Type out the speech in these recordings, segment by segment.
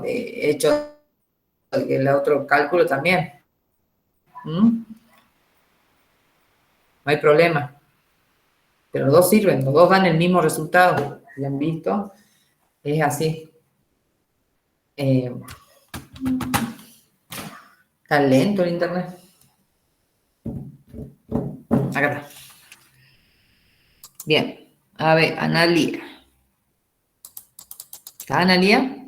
hecho el otro cálculo también. No hay problema. Pero los dos sirven, los dos dan el mismo resultado. ¿Lo han visto? Es así. Está lento el internet. Acá está. Bien. A ver, Analía. ¿Está Analía?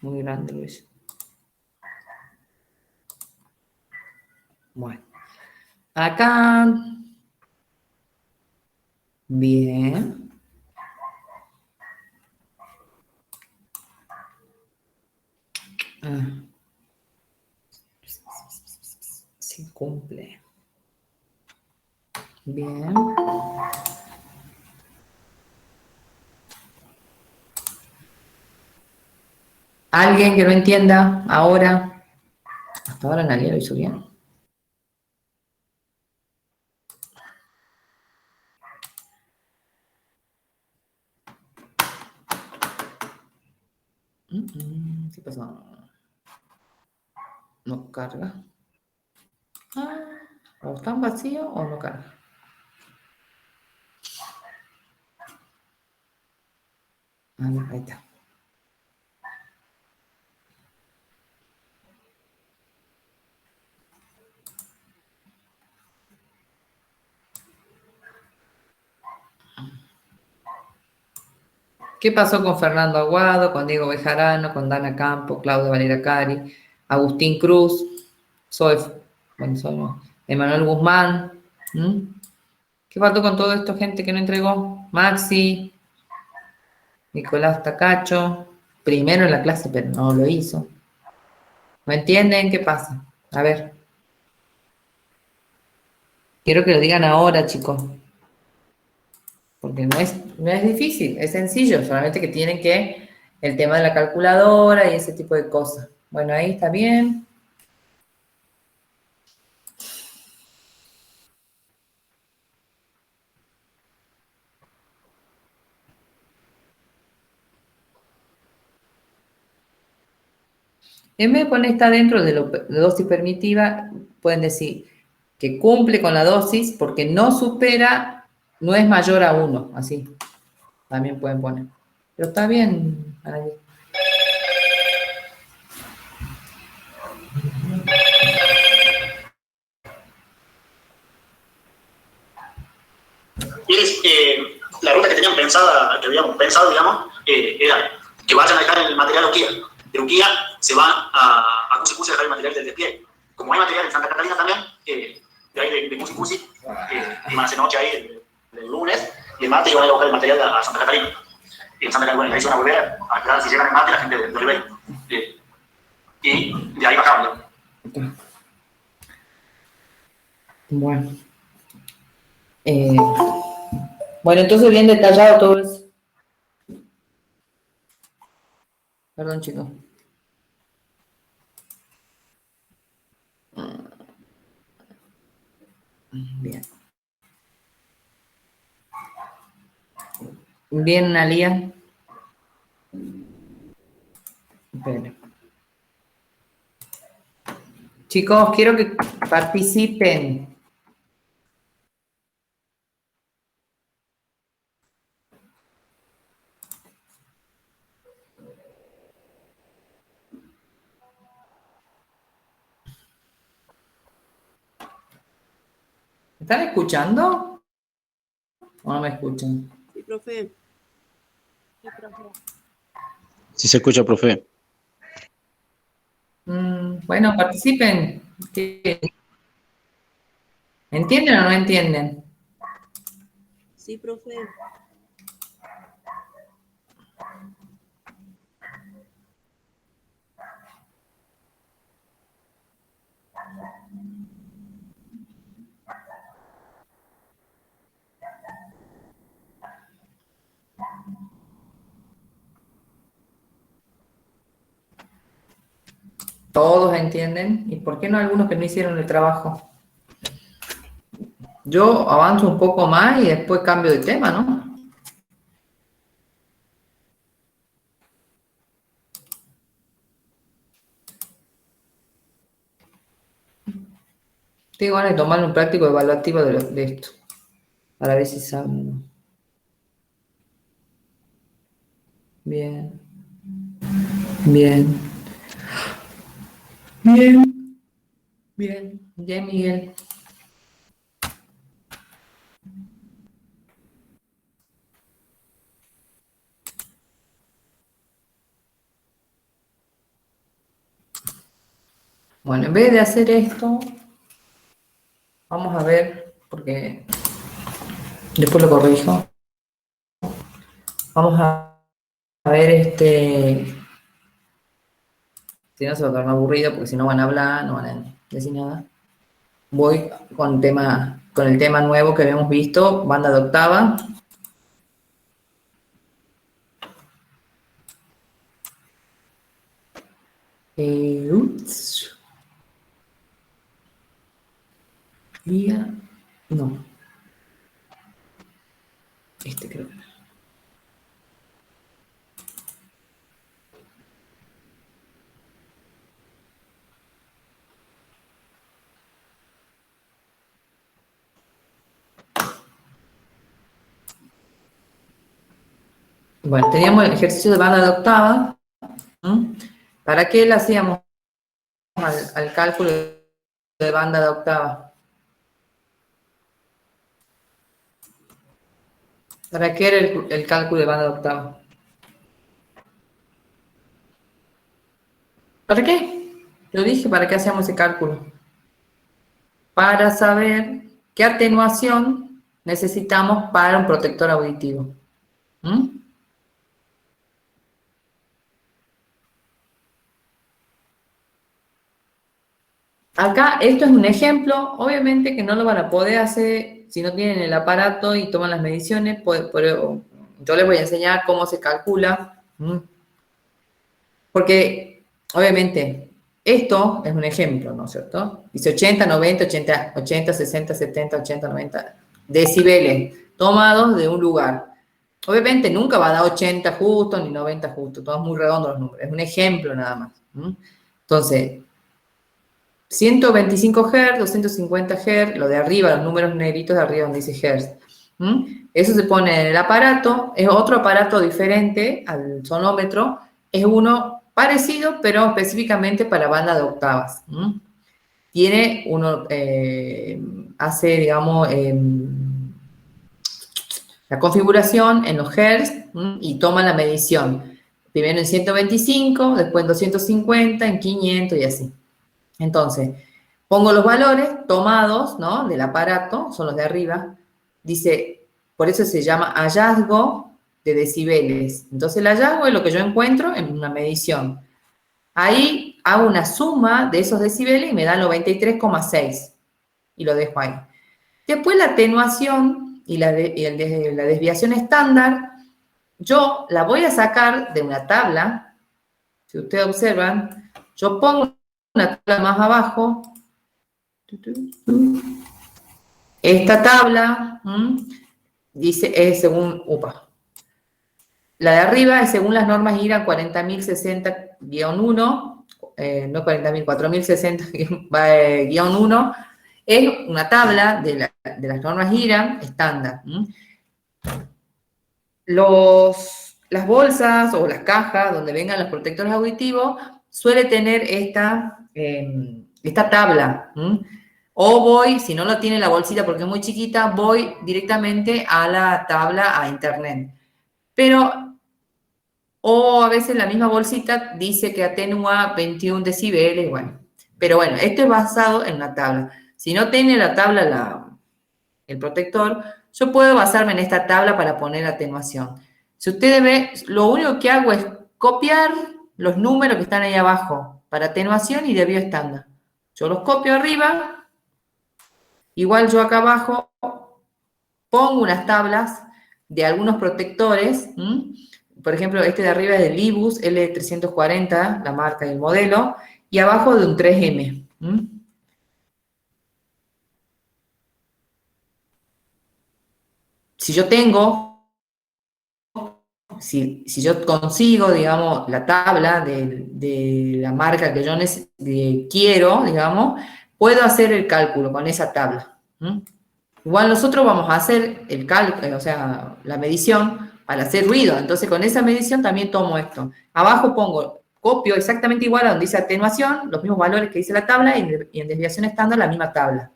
Muy grande, Luis. Bueno. Acá. Bien. Sí cumple. Bien. ¿Alguien que no entienda ahora? Hasta ahora Analía lo hizo bien. ¿Qué pasó? No carga. O están vacíos o no carga. Ahí está. ¿Qué pasó con Fernando Aguado, con Diego Bejarano, con Dana Campo, Claudio Valera Cari, Agustín Cruz, Emanuel Guzmán? ¿Qué faltó con todo esto, gente que no entregó? Maxi, Nicolás Tacacho, primero en la clase, pero no lo hizo. ¿No entienden qué pasa? A ver. Quiero que lo digan ahora, chicos. Porque no es difícil, es sencillo, solamente que tienen que el tema de la calculadora y ese tipo de cosas. Bueno, ahí está bien. En vez de poner está dentro de la dosis permitida, pueden decir que cumple con la dosis porque no supera, no es mayor a 1, así. También pueden poner. Pero está bien, Ana. Iris, la ruta que tenían pensada, que habíamos pensado, digamos, era que vayan a dejar el material a Uquía. De Uquía se van a Cusi a dejar el material del despliegue. Como hay material en Santa Catarina también, de ahí de Cusi, iban a hacer noche ahí el lunes, y el martes iban a ir a buscar el material a Santa Catarina. Y en Santa Catarina, ahí se van a volver a quedar si llegan el martes la gente de Oliveira. Y de ahí bajaban. Bueno. Bueno, entonces bien detallado todo eso. Perdón, chicos. Bien. Bien, Analia. Espera. Chicos, quiero que participen. ¿Me están escuchando? ¿O no me escuchan? Sí, profe. Sí se escucha, profe. Bueno, participen. ¿Entienden o no entienden? Sí, profe. Todos entienden. ¿Y por qué no algunos que no hicieron el trabajo? Yo avanzo un poco más y después cambio de tema, ¿no? Tengo ganas de tomar un práctico evaluativo de esto, para ver si saben o no. Bien. Bien. Bien. Bien. Bien, Miguel. Bueno, en vez de hacer esto, vamos a ver, porque después lo corrijo. Vamos a ver si no se va a tornar aburrido, porque si no van a hablar, no van a decir nada. Voy con el tema nuevo que habíamos visto, banda de octava. Ups. No. Creo que no. Bueno, teníamos el ejercicio de banda de octava. ¿Para qué le hacíamos al cálculo de banda de octava? ¿Para qué era el cálculo de banda de octava? ¿Para qué? Yo dije, ¿para qué hacíamos ese cálculo? Para saber qué atenuación necesitamos para un protector auditivo. Acá, esto es un ejemplo, obviamente que no lo van a poder hacer si no tienen el aparato y toman las mediciones, yo les voy a enseñar cómo se calcula, porque obviamente esto es un ejemplo, ¿no es cierto? Dice 80, 90, 80, 60, 70, 80, 90 decibeles tomados de un lugar. Obviamente nunca va a dar 80 justo ni 90 justo, todos muy redondos los números, es un ejemplo nada más. Entonces, 125 Hz, 250 Hz, lo de arriba, los números negritos de arriba donde dice Hz. Eso se pone en el aparato, es otro aparato diferente al sonómetro, es uno parecido, pero específicamente para banda de octavas. Tiene uno, hace, digamos, la configuración en los Hz y toma la medición. Primero en 125, después en 250, en 500 y así. Entonces, pongo los valores tomados, ¿no?, del aparato, son los de arriba. Dice, por eso se llama hallazgo de decibeles. Entonces, el hallazgo es lo que yo encuentro en una medición. Ahí hago una suma de esos decibeles y me da 93,6. Y lo dejo ahí. Después la atenuación y la desviación estándar, yo la voy a sacar de una tabla. Si ustedes observan, yo pongo una tabla más abajo. Esta tabla dice, es según, la de arriba es según las normas IRA 40.060-1, no 40.000, 4.060-1, es una tabla de las normas IRA estándar. Las bolsas o las cajas donde vengan los protectores auditivos suele tener esta tabla. O voy, si no lo tiene la bolsita porque es muy chiquita, voy directamente a la tabla a internet. O a veces la misma bolsita dice que atenúa 21 decibeles, bueno. Pero bueno, esto es basado en una tabla. Si no tiene la tabla el protector, yo puedo basarme en esta tabla para poner atenuación. Si ustedes ven, lo único que hago es copiar los números que están ahí abajo para atenuación y desvío estándar. Yo los copio arriba, igual yo acá abajo pongo unas tablas de algunos protectores. Por ejemplo, este de arriba es del Libus L340, la marca y el modelo, y abajo de un 3M. Si yo consigo, digamos, la tabla de la marca que yo quiero, digamos, puedo hacer el cálculo con esa tabla. Igual nosotros vamos a hacer el cálculo, o sea, la medición para hacer ruido. Entonces, con esa medición también tomo esto. Abajo pongo, copio exactamente igual a donde dice atenuación, los mismos valores que dice la tabla, y en desviación estándar la misma tabla.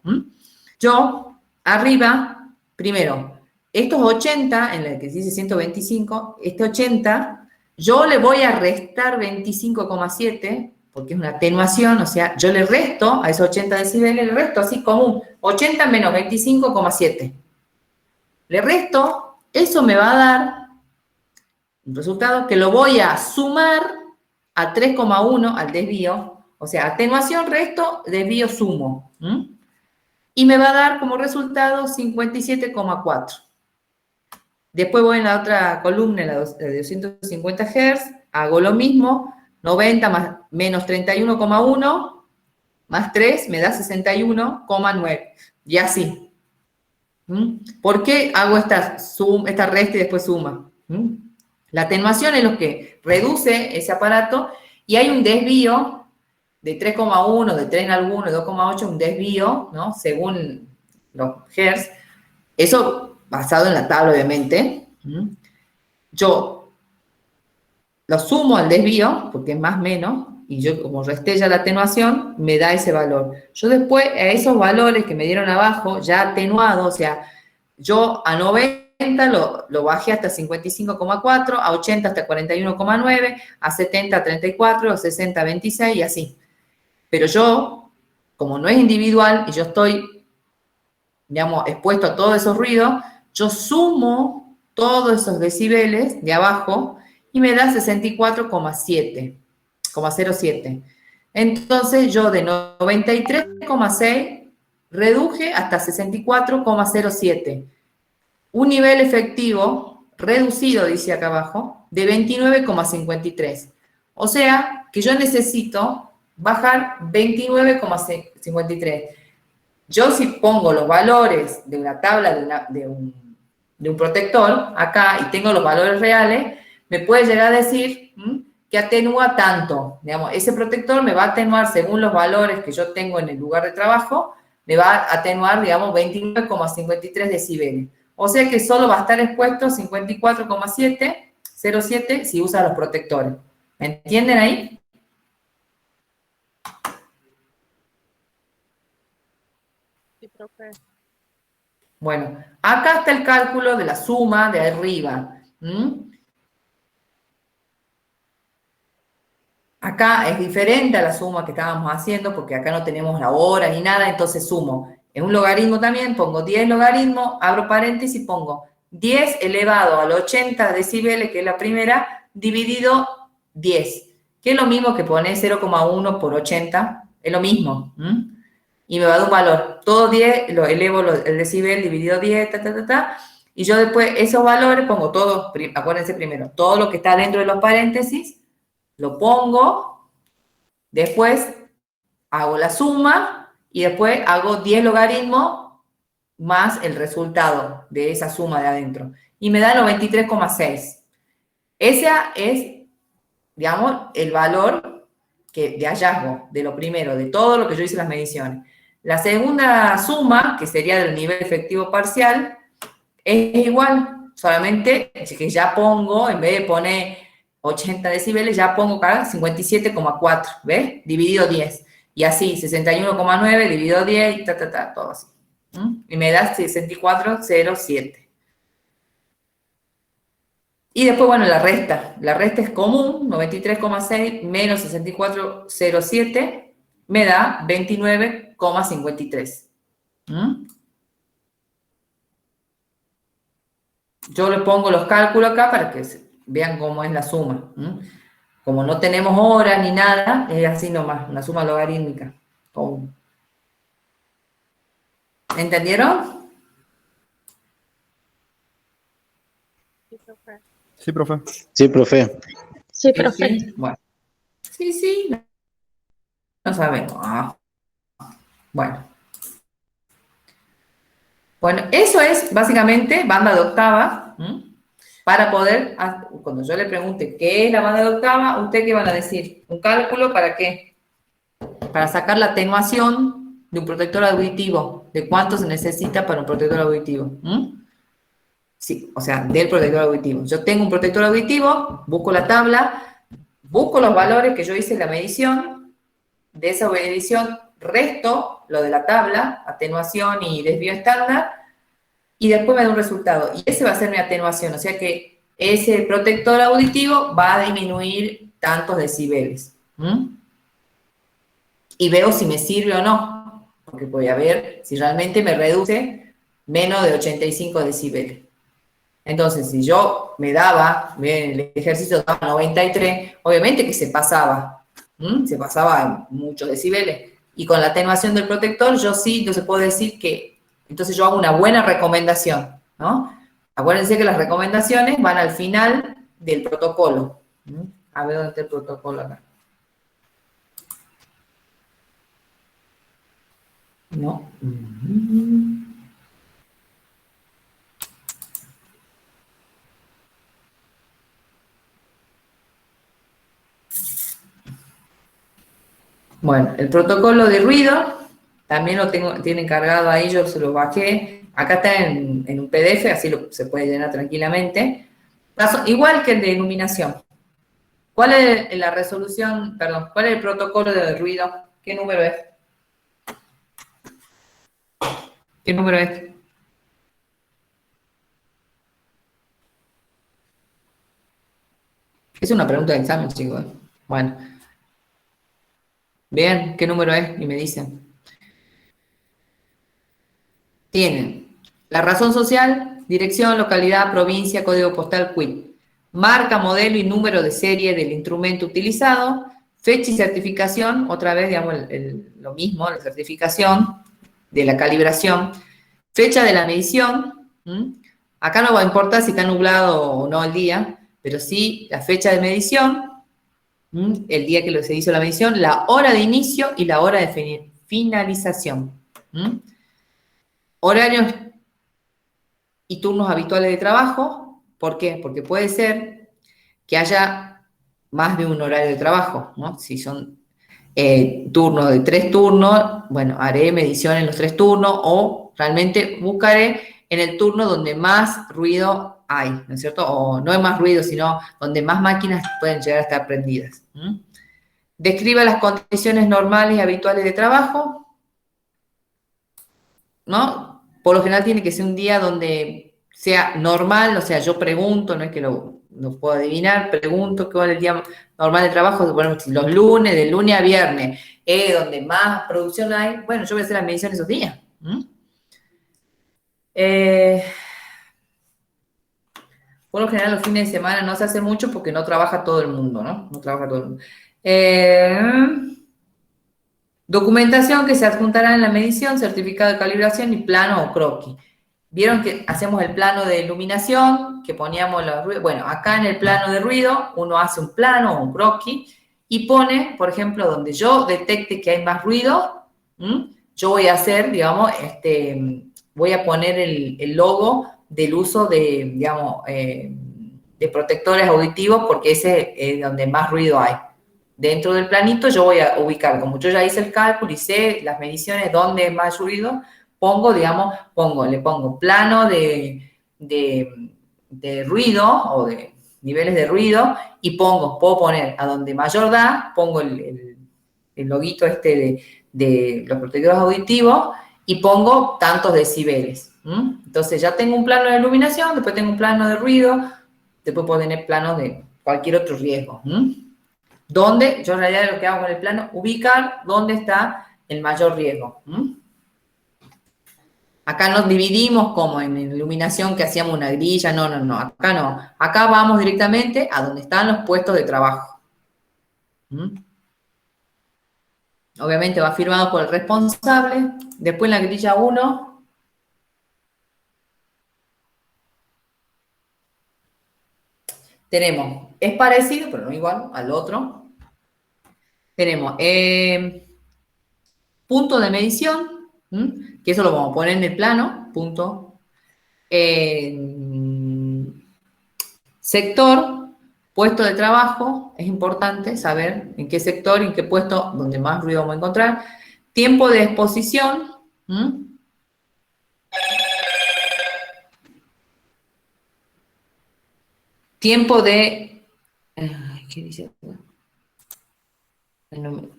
Yo, arriba, primero, estos 80, en el que dice 125, este 80, yo le voy a restar 25,7, porque es una atenuación, o sea, yo le resto a esos 80 decibeles, le resto así común, 80 menos 25,7. Le resto, eso me va a dar un resultado que lo voy a sumar a 3,1 al desvío, o sea, atenuación, resto, desvío, sumo. Y me va a dar como resultado 57,4. Después voy en la otra columna, la de 250 Hz, hago lo mismo, 90 más, menos 31,1 más 3 me da 61,9. Y así. ¿Por qué hago esta resta y después suma? La atenuación es lo que reduce ese aparato y hay un desvío de 3,1, de 3 en alguno, de 2,8, un desvío, ¿no? Según los Hertz. Eso basado en la tabla, obviamente. Yo lo sumo al desvío, porque es más menos, y yo como resté ya la atenuación, me da ese valor. Yo después, a esos valores que me dieron abajo, ya atenuado, o sea, yo a 90 lo bajé hasta 55,4, a 80 hasta 41,9, a 70 a 34, a 60 a 26 y así. Pero yo, como no es individual y yo estoy, digamos, expuesto a todos esos ruidos, yo sumo todos esos decibeles de abajo y me da 64,07. Entonces, yo de 93,6 reduje hasta 64,07. Un nivel efectivo reducido, dice acá abajo, de 29,53. O sea, que yo necesito bajar 29,53. Yo si pongo los valores de una tabla de un protector acá y tengo los valores reales, me puede llegar a decir que atenúa tanto. Digamos, ese protector me va a atenuar según los valores que yo tengo en el lugar de trabajo, me va a atenuar, digamos, 29,53 decibeles. O sea que solo va a estar expuesto 54,07 si usa los protectores. ¿Me entienden ahí? Sí, profe. Bueno, acá está el cálculo de la suma de arriba. Acá es diferente a la suma que estábamos haciendo porque acá no tenemos la hora ni nada, entonces sumo. En un logaritmo también pongo 10 logaritmos, abro paréntesis, pongo 10 elevado al 80 decibeles, que es la primera, dividido 10, que es lo mismo que poner 0,1 por 80, es lo mismo. Y me va a dar un valor. Todo 10 lo elevo el decibel dividido 10, y yo después esos valores pongo todos, acuérdense primero, todo lo que está dentro de los paréntesis, lo pongo, después hago la suma y después hago 10 logaritmos más el resultado de esa suma de adentro. Y me da 93,6. Ese es, digamos, el valor de hallazgo, de lo primero, de todo lo que yo hice las mediciones. La segunda suma, que sería del nivel efectivo parcial, es igual, solamente que ya pongo, en vez de poner 80 decibeles, ya pongo acá 57,4, ¿ves? Dividido 10. Y así, 61,9 dividido 10 y todo así. Y me da 64,07. Y después, bueno, la resta. La resta es común, 93,6 menos 64,07 me da 29,53. Yo le pongo los cálculos acá para que vean cómo es la suma. Como no tenemos horas ni nada, es así nomás, una suma logarítmica. ¿Entendieron? Sí, profe. Sí, profe. Sí, profe. Sí, profe. Sí. Bueno. Sí. No sabemos. Bueno. Bueno, eso es básicamente banda de octava. Para poder, cuando yo le pregunte qué es la banda de octava, ¿usted qué van a decir? ¿Un cálculo para qué? Para sacar la atenuación de un protector auditivo, de cuánto se necesita para un protector auditivo. Sí, o sea, del protector auditivo. Yo tengo un protector auditivo, busco la tabla, busco los valores que yo hice en la medición, de esa medición resto lo de la tabla, atenuación y desvío estándar, y después me da un resultado. Y ese va a ser mi atenuación, o sea que ese protector auditivo va a disminuir tantos decibeles. Y veo si me sirve o no, porque voy a ver si realmente me reduce menos de 85 decibeles. Entonces, si yo me daba, en el ejercicio daba 93, obviamente que se pasaba en muchos decibeles. Y con la atenuación del protector, yo sí, entonces puedo decir que, entonces yo hago una buena recomendación, ¿no? Acuérdense que las recomendaciones van al final del protocolo. A ver dónde está el protocolo acá. No. Bueno, el protocolo de ruido, también lo tienen cargado ahí, yo se lo bajé. Acá está en un PDF, así se puede llenar tranquilamente. Igual que el de iluminación. ¿Cuál es la resolución, perdón, cuál es el protocolo de ruido? ¿Qué número es? ¿Qué número es? Es una pregunta de examen, chicos. Bueno. Bien, ¿qué número es? Y me dicen. Tienen la razón social, dirección, localidad, provincia, código postal, quit. Marca, modelo y número de serie del instrumento utilizado. Fecha y certificación, otra vez, digamos, lo mismo, la certificación de la calibración. Fecha de la medición. Acá no va a importar si está nublado o no el día, pero sí la fecha de medición, el día que se hizo la medición, la hora de inicio y la hora de finalización. Horarios y turnos habituales de trabajo. ¿Por qué? Porque puede ser que haya más de un horario de trabajo, ¿no? Si son turnos de 3 turnos, bueno, haré medición en los 3 turnos o realmente buscaré en el turno donde más ruido hay, ¿no es cierto? O no hay más ruido, sino donde más máquinas pueden llegar a estar prendidas. Describa las condiciones normales y habituales de trabajo, ¿no? Por lo general tiene que ser un día donde sea normal, o sea, yo pregunto, no es que lo puedo adivinar, pregunto cuál es el día normal de trabajo, bueno, los lunes, de lunes a viernes, donde más producción hay, bueno, yo voy a hacer la medición esos días. Por lo general los fines de semana no se hace mucho porque no trabaja todo el mundo, ¿no? No trabaja todo el mundo. Documentación que se adjuntará en la medición, certificado de calibración y plano o croquis. Vieron que hacemos el plano de iluminación, que poníamos los ruidos. Bueno, acá en el plano de ruido, uno hace un plano o un croquis y pone, por ejemplo, donde yo detecte que hay más ruido, yo voy a hacer, digamos, voy a poner el logo del uso de, digamos, de protectores auditivos porque ese es donde más ruido hay. Dentro del planito yo voy a ubicar, como yo ya hice el cálculo y sé las mediciones dónde es más ruido, le pongo plano de ruido o de niveles de ruido y puedo poner a donde mayor da, pongo el loguito de los protectores auditivos y pongo tantos decibeles. Entonces ya tengo un plano de iluminación, después tengo un plano de ruido, después puedo tener planos de cualquier otro riesgo. Donde yo en realidad lo que hago con el plano, ubicar dónde está el mayor riesgo. Acá nos dividimos como en iluminación que hacíamos una grilla, no, acá no. Acá vamos directamente a donde están los puestos de trabajo. Obviamente va firmado por el responsable. Después en la grilla 1, tenemos, es parecido, pero no igual al otro. Tenemos punto de medición, que eso lo vamos a poner en el plano, punto. Sector, puesto de trabajo, es importante saber en qué sector y en qué puesto donde más ruido vamos a encontrar. tiempo de exposición. ¿Mm? Tiempo de... ¿Qué dice?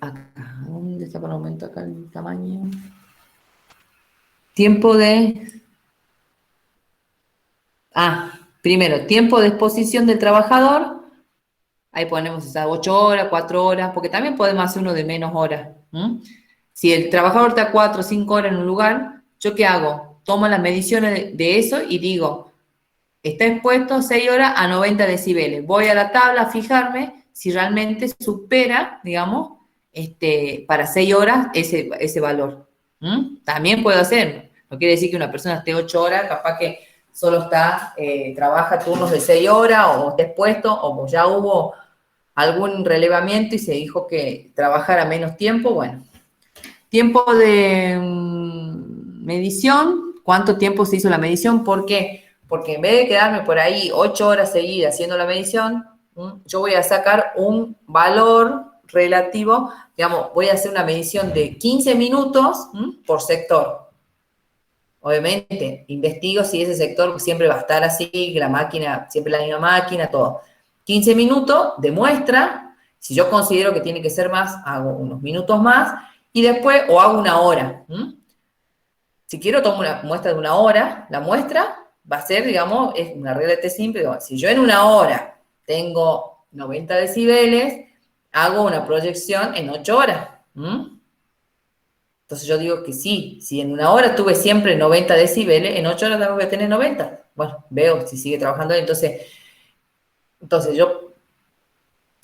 Acá, ¿dónde está por aumento acá el tamaño? Tiempo de... Primero, tiempo de exposición del trabajador. Ahí ponemos esas 8 horas, 4 horas, porque también podemos hacer uno de menos horas. Si el trabajador está 4 o 5 horas en un lugar, ¿yo qué hago? Tomo las mediciones de eso y digo, está expuesto 6 horas a 90 decibeles. Voy a la tabla a fijarme si realmente supera, digamos, para 6 horas ese valor. También puedo hacerlo. No quiere decir que una persona esté 8 horas, capaz que solo trabaja turnos de 6 horas o esté expuesto o ya hubo algún relevamiento y se dijo que trabajara menos tiempo. Bueno, tiempo de medición, ¿cuánto tiempo se hizo la medición? ¿Por qué? Porque en vez de quedarme por ahí 8 horas seguidas haciendo la medición, yo voy a sacar un valor relativo, digamos, voy a hacer una medición de 15 minutos por sector. Obviamente, investigo si ese sector siempre va a estar así, que la máquina, siempre la misma máquina, todo. 15 minutos de muestra, si yo considero que tiene que ser más, hago unos minutos más, y después, o hago una hora. Si quiero, tomo una muestra de una hora, la muestra va a ser, digamos, es una regla simple, si yo en una hora tengo 90 decibeles, hago una proyección en 8 horas. Entonces yo digo que sí, si en una hora tuve siempre 90 decibeles, en 8 horas tengo que tener 90. Bueno, veo si sigue trabajando. Entonces yo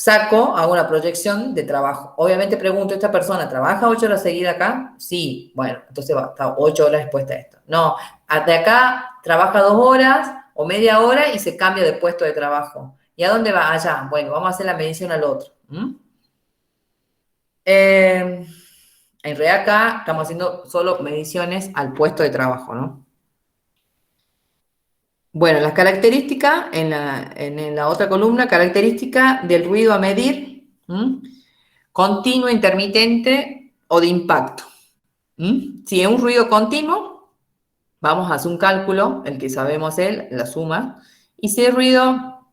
hago una proyección de trabajo. Obviamente pregunto, ¿esta persona trabaja 8 horas seguidas acá? Sí, bueno, entonces va a estar 8 horas expuesta a esto. No, de acá trabaja 2 horas o media hora y se cambia de puesto de trabajo. ¿Y a dónde va? Allá. Bueno, vamos a hacer la medición al otro. En realidad acá estamos haciendo solo mediciones al puesto de trabajo, ¿no? Bueno, las características, en la otra columna, característica del ruido a medir, continuo, intermitente o de impacto. Si es un ruido continuo, vamos a hacer un cálculo, el que sabemos la suma, y si es ruido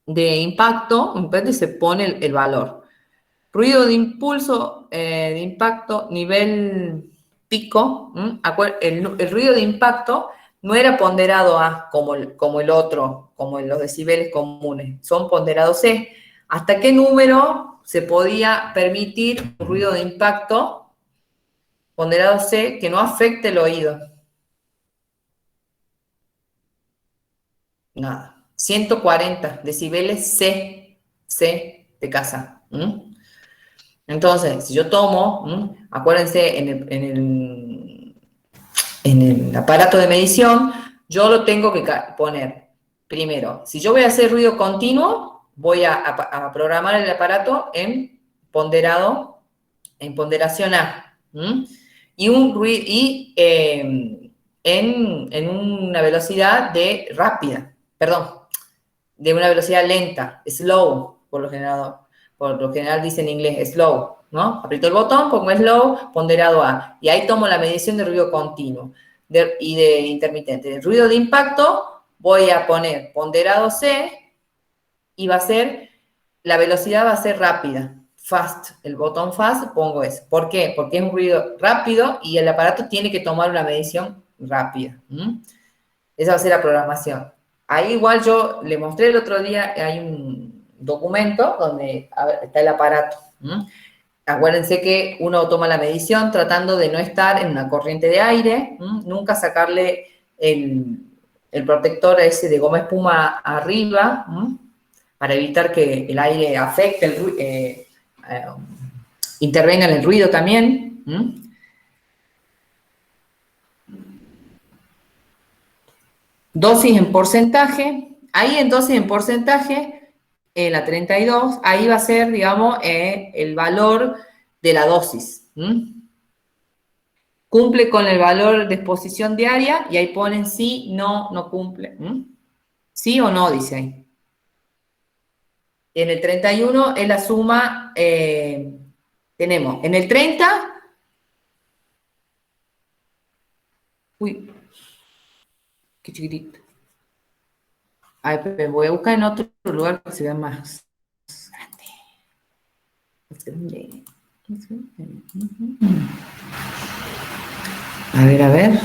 de impacto, se pone el valor. Ruido de impulso, de impacto, nivel pico. El ruido de impacto no era ponderado A como el otro, como en los decibeles comunes. Son ponderados C. ¿Hasta qué número se podía permitir un ruido de impacto ponderado C que no afecte el oído? Nada. 140 decibeles C de casa. Entonces, si yo tomo, acuérdense, en el aparato de medición, yo lo tengo que poner. Primero, si yo voy a hacer ruido continuo, voy a programar el aparato en ponderación A. En una velocidad de una velocidad lenta, slow, por lo general dice en inglés slow, ¿no? Aprieto el botón, pongo slow, ponderado A, y ahí tomo la medición de ruido continuo y de intermitente. De ruido de impacto voy a poner ponderado C y la velocidad va a ser rápida, fast, el botón fast pongo eso. ¿Por qué? Porque es un ruido rápido y el aparato tiene que tomar una medición rápida. Esa va a ser la programación. Ahí igual yo le mostré el otro día, hay un documento donde está el aparato. Acuérdense que uno toma la medición tratando de no estar en una corriente de aire, nunca sacarle el protector ese de goma espuma arriba, para evitar que el aire afecte, intervenga en el ruido también. Dosis en porcentaje. Ahí en dosis en porcentaje, la 32, ahí va a ser, digamos, el valor de la dosis. Cumple con el valor de exposición diaria y ahí ponen sí, no, no cumple. Sí o no, dice ahí. En el 31 es la suma, tenemos en el 30 Uy, qué chiquitito. Ay, pero voy a buscar en otro lugar que se vea más grande. Más grande. Más grande. A ver, a ver.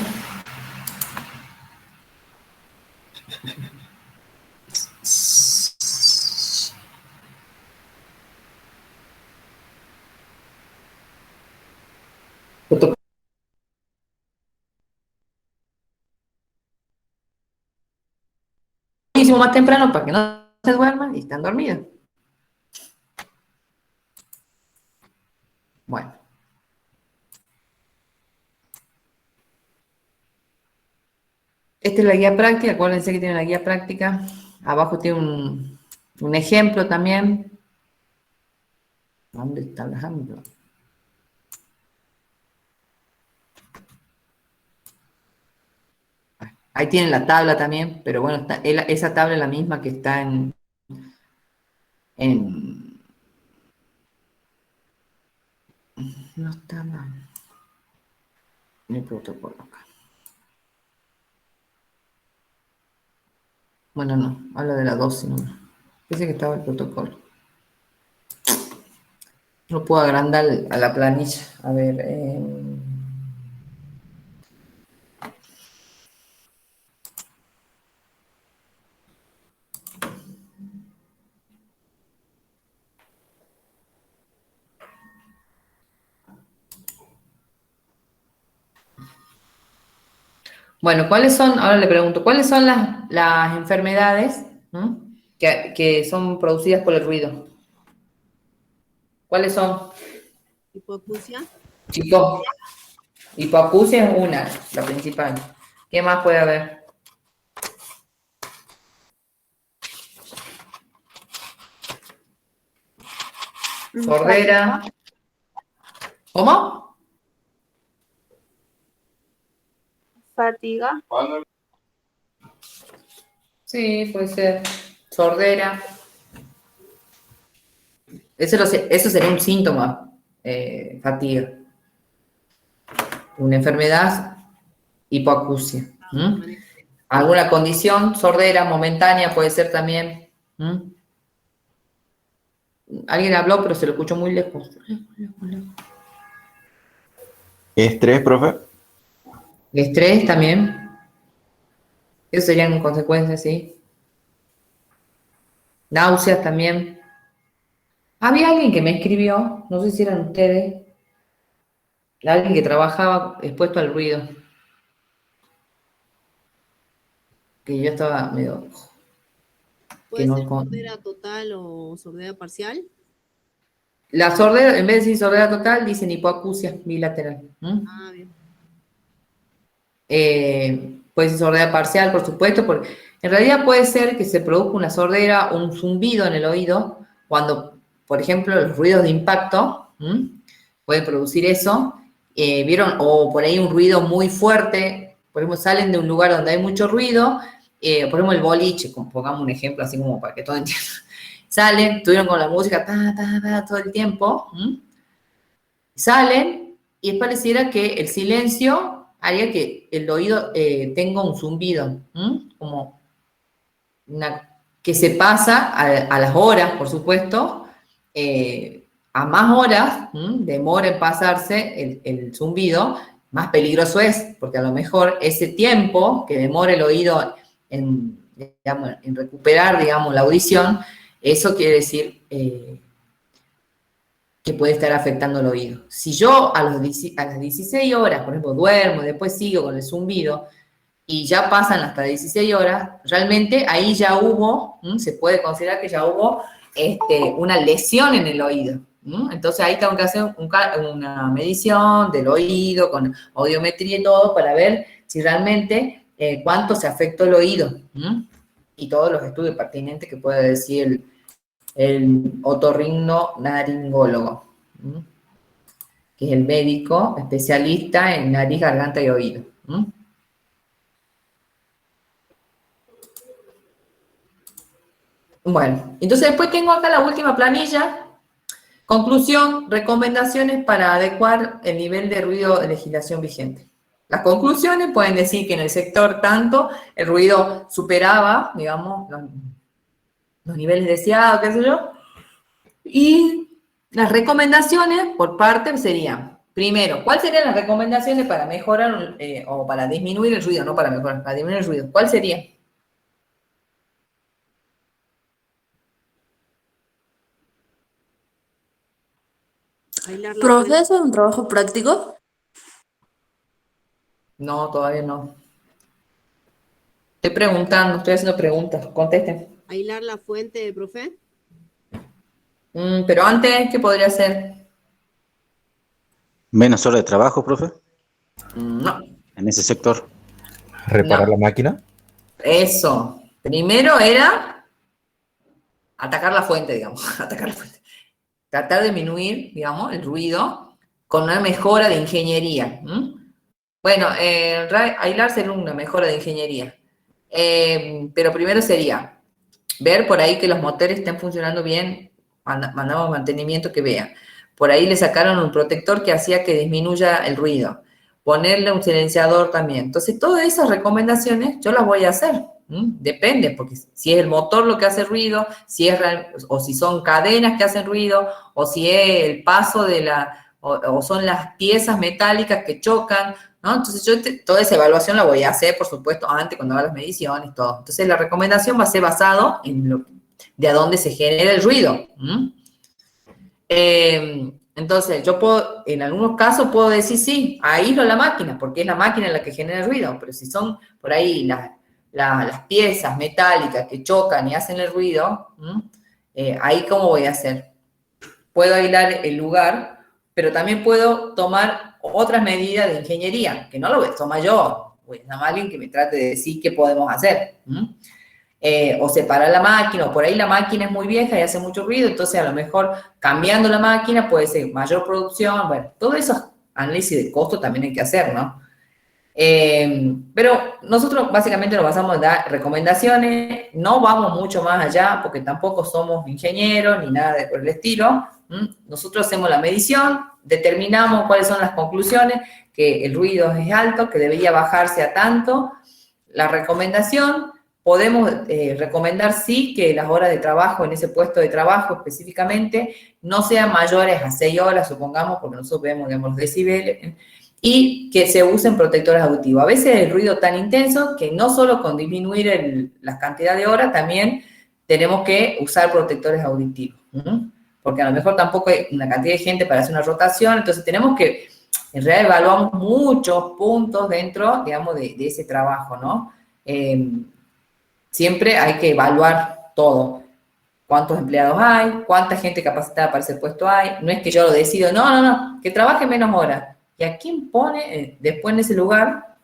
Muchísimo más temprano para que no se duerman y están dormidos. Bueno. Esta es la guía práctica. Acuérdense que tiene una guía práctica. Abajo tiene un ejemplo también. ¿Dónde está el ejemplo? Ahí tienen la tabla también, pero bueno, esa tabla es la misma que está en no está mal. En el protocolo acá. Bueno, no, habla de la dosis, no. Pensé que estaba el protocolo. No puedo agrandar a la planilla. A ver. Bueno, ¿cuáles son? Ahora le pregunto, ¿cuáles son las enfermedades que son producidas por el ruido? ¿Cuáles son? Hipoacusia. Chicos, hipoacusia es una, la principal. ¿Qué más puede haber? Sordera. ¿Cómo? Fatiga. Sí, puede ser. Sordera. Eso sería un síntoma, fatiga. Una enfermedad, hipoacusia. Alguna condición, sordera, momentánea, puede ser también. Alguien habló, pero se lo escuchó muy lejos. Estrés, profe. Estrés también. Eso serían consecuencias, sí. Náuseas también. Había alguien que me escribió, no sé si eran ustedes, alguien que trabajaba expuesto al ruido. Que yo estaba medio... ¿Puede que no ser con- sordera total o sordera parcial? La sordera, en vez de decir sordera total, dicen hipoacusia bilateral. Ah, bien. Puede ser sordera parcial, por supuesto, porque en realidad puede ser que se produzca una sordera o un zumbido en el oído cuando, por ejemplo, los ruidos de impacto pueden producir eso. ¿Vieron? O por ahí un ruido muy fuerte, por ejemplo, salen de un lugar donde hay mucho ruido, por ejemplo, el boliche, pongamos un ejemplo así como para que todo entiendan. Salen, estuvieron con la música todo el tiempo, salen y pareciera que el silencio haría que el oído tenga un zumbido, como que se pasa a las horas, por supuesto, a más horas demora en pasarse el zumbido, más peligroso es, porque a lo mejor ese tiempo que demora el oído digamos, en recuperar, digamos, la audición, eso quiere decir que puede estar afectando el oído. Si yo a las 16 horas, por ejemplo, duermo y después sigo con el zumbido y ya pasan hasta 16 horas, realmente ahí ya hubo, se puede considerar que ya hubo una lesión en el oído. Entonces ahí tengo que hacer una medición del oído con audiometría y todo para ver si realmente cuánto se afectó el oído. Y todos los estudios pertinentes que puede decir el otorrinolaringólogo, que es el médico especialista en nariz, garganta y oído. Bueno, entonces después tengo acá la última planilla. Conclusión, recomendaciones para adecuar el nivel de ruido de legislación vigente. Las conclusiones pueden decir que en el sector tanto el ruido superaba, digamos, los niveles deseados, qué sé yo, y las recomendaciones por parte serían, primero, ¿cuáles serían las recomendaciones para mejorar o para disminuir el ruido? No para mejorar, para disminuir el ruido. ¿Cuál sería? Aislar la Profe, fuente. ¿eso es un trabajo práctico? No, todavía no. Estoy preguntando, estoy haciendo preguntas, contesten. Aislar la fuente, profe. Pero antes, ¿qué podría ser? Menos horas de trabajo, profe, No, en ese sector. ¿Reparar no. la máquina? Eso. Primero era atacar la fuente, digamos, atacar la fuente. Tratar de disminuir, digamos, el ruido con una mejora de ingeniería. Bueno, aislar sería una mejora de ingeniería. Pero primero sería ver por ahí que los motores estén funcionando bien, mandamos mantenimiento que vea. Por ahí le sacaron un protector que hacía que disminuya el ruido. Ponerle un silenciador también. Entonces, todas esas recomendaciones yo las voy a hacer. Depende, porque si es el motor lo que hace ruido, o si son cadenas que hacen ruido, o si es el paso o son las piezas metálicas que chocan, ¿no? Entonces, yo toda esa evaluación la voy a hacer, por supuesto, antes, cuando haga las mediciones, todo. Entonces, la recomendación va a ser basado en de a dónde se genera el ruido. Entonces, yo puedo, en algunos casos puedo decir, sí, aíslo la máquina, porque es la máquina la que genera el ruido, pero si son por ahí las piezas metálicas que chocan y hacen el ruido, ahí ¿cómo voy a hacer? Puedo aislar el lugar, pero también puedo tomar otras medidas de ingeniería, que no lo voy a tomar yo, voy a llamar a alguien que me trate de decir qué podemos hacer. O separar la máquina, o por ahí la máquina es muy vieja y hace mucho ruido, entonces a lo mejor cambiando la máquina puede ser mayor producción, bueno, todo eso análisis de costo también hay que hacer, ¿no? Pero nosotros básicamente nos basamos en dar recomendaciones, no vamos mucho más allá porque tampoco somos ingenieros ni nada por el estilo. Nosotros hacemos la medición, determinamos cuáles son las conclusiones, que el ruido es alto, que debería bajarse a tanto. La recomendación, podemos recomendar sí que las horas de trabajo en ese puesto de trabajo específicamente no sean mayores a 6 horas, supongamos, porque nosotros vemos, digamos, los decibeles, y que se usen protectores auditivos. A veces el ruido tan intenso que no solo con disminuir la cantidad de horas, también tenemos que usar protectores auditivos, porque a lo mejor tampoco hay una cantidad de gente para hacer una rotación, entonces tenemos que, en realidad evaluamos muchos puntos dentro, digamos, de ese trabajo, ¿no? Siempre hay que evaluar todo. ¿Cuántos empleados hay? ¿Cuánta gente capacitada para ese puesto hay? No es que yo lo decido, no, que trabaje menos horas. ¿Y a quién pone después en ese lugar?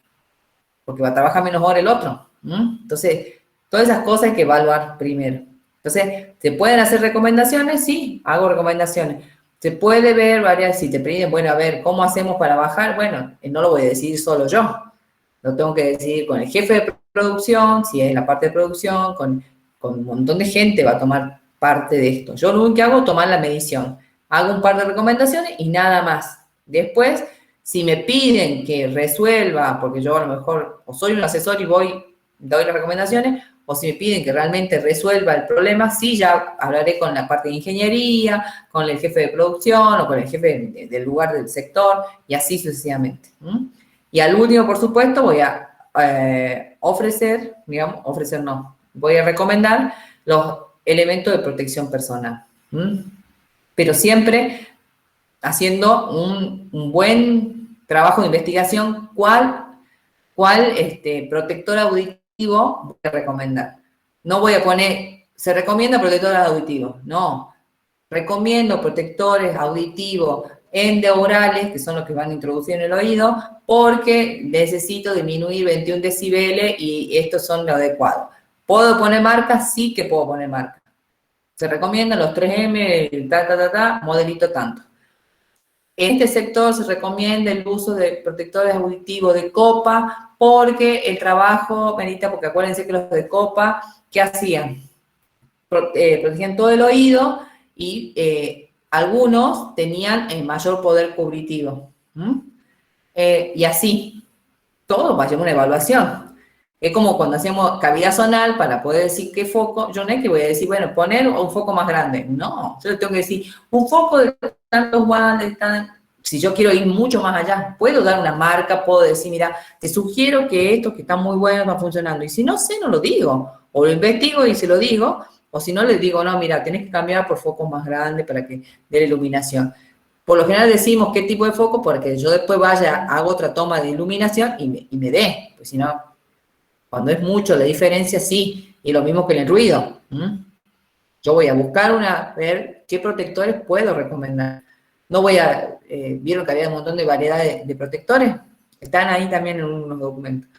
Porque va a trabajar menos horas el otro. Entonces, todas esas cosas hay que evaluar primero. Entonces, ¿se pueden hacer recomendaciones? Sí, hago recomendaciones. Se puede ver varias, si te piden, bueno, a ver, ¿cómo hacemos para bajar? Bueno, no lo voy a decidir solo yo. Lo tengo que decidir con el jefe de producción, si es la parte de producción, con un montón de gente va a tomar parte de esto. Yo lo único que hago es tomar la medición. Hago un par de recomendaciones y nada más. Después, si me piden que resuelva, porque yo a lo mejor o soy un asesor y doy las recomendaciones, o si me piden que realmente resuelva el problema, sí, ya hablaré con la parte de ingeniería, con el jefe de producción o con el jefe del lugar del sector y así sucesivamente. Y al último, por supuesto, voy a voy a recomendar los elementos de protección personal. Pero siempre haciendo un buen trabajo de investigación, cuál protector auditivo voy a recomendar. No voy a poner, se recomienda protectores auditivos, no. Recomiendo protectores auditivos endeurales, que son los que van a introducir en el oído, porque necesito disminuir 21 decibeles y estos son los adecuados. ¿Puedo poner marcas? Sí que puedo poner marcas. Se recomiendan los 3M, modelito tanto. En este sector se recomienda el uso de protectores auditivos de copa porque el trabajo merita, porque acuérdense que los de copa, ¿qué hacían? Protegían todo el oído y algunos tenían mayor poder cubritivo. Y así. todo va a llevar una evaluación. Es como cuando hacemos cavidad zonal para poder decir qué foco, yo no es que voy a decir, bueno, poner un foco más grande. No, yo le tengo que decir, un foco de tantos watts, si yo quiero ir mucho más allá, puedo dar una marca, puedo decir, mira, te sugiero que esto que está muy bueno va funcionando. Y si no sé, no lo digo. O lo investigo y se lo digo, o si no, les digo, no, mira, tenés que cambiar por focos más grandes para que dé la iluminación. Por lo general decimos qué tipo de foco, porque yo después vaya, hago otra toma de iluminación y me dé, pues si no, cuando es mucho la diferencia, sí, y lo mismo que en el ruido. Yo voy a buscar ver qué protectores puedo recomendar. No voy a, vieron que había un montón de variedad de protectores, están ahí también en unos documentos.